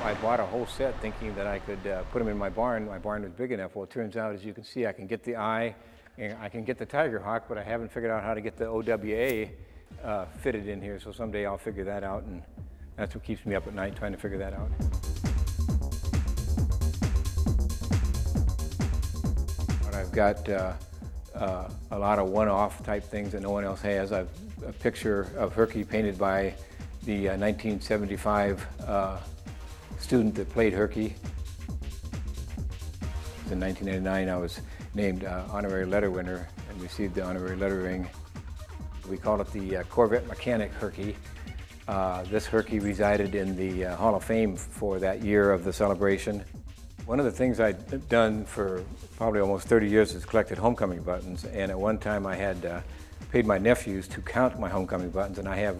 I bought a whole set thinking that I could put them in my barn. My barn was big enough. Well, it turns out, as you can see, I can get the eye and I can get the Tiger Hawk, but I haven't figured out how to get the OWA fitted in here. So someday I'll figure that out, and that's what keeps me up at night, trying to figure that out. But I've got a lot of one-off type things that no one else has. I've a picture of Herky painted by the 1975 student that played Herky. In 1989, I was named honorary letter winner and received the honorary letter ring. We call it the Corvette Mechanic Herky. This Herky resided in the Hall of Fame for that year of the celebration. One of the things I'd done for probably almost 30 years is collected homecoming buttons, and at one time I had paid my nephews to count my homecoming buttons, and I have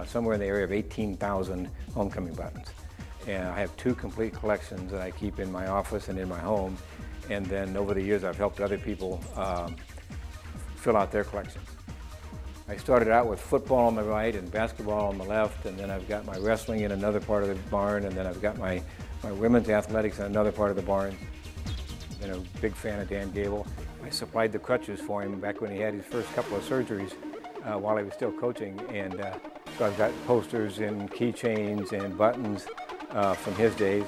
somewhere in the area of 18,000 homecoming buttons. And I have two complete collections that I keep in my office and in my home, and then over the years I've helped other people fill out their collections. I started out with football on the right and basketball on the left, and then I've got my wrestling in another part of the barn, and then I've got my women's athletics in another part of the barn. Been a big fan of Dan Gable. I supplied the crutches for him back when he had his first couple of surgeries while he was still coaching, and so I've got posters and keychains and buttons from his days.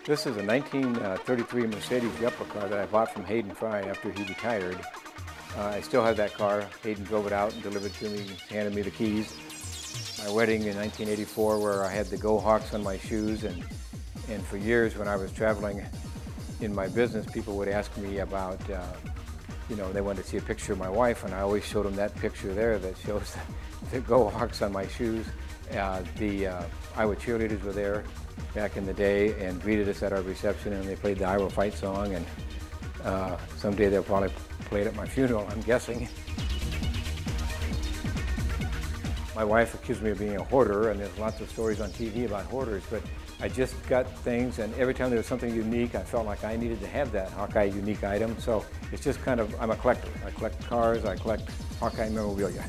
This is a 1933 Mercedes replica that I bought from Hayden Fry after he retired. I still have that car. Hayden drove it out and delivered it to me, handed me the keys. My wedding in 1984, where I had the Go Hawks on my shoes, and for years when I was traveling in my business, people would ask me about, you know, they wanted to see a picture of my wife, and I always showed them that picture there that shows the Go Hawks on my shoes. Iowa cheerleaders were there back in the day and greeted us at our reception, and they played the Iowa fight song, and someday they'll probably play it at my funeral, I'm guessing. My wife accused me of being a hoarder, and there's lots of stories on TV about hoarders, but I just got things, and every time there was something unique, I felt like I needed to have that Hawkeye unique item. So it's just kind of, I'm a collector. I collect cars, I collect Hawkeye memorabilia.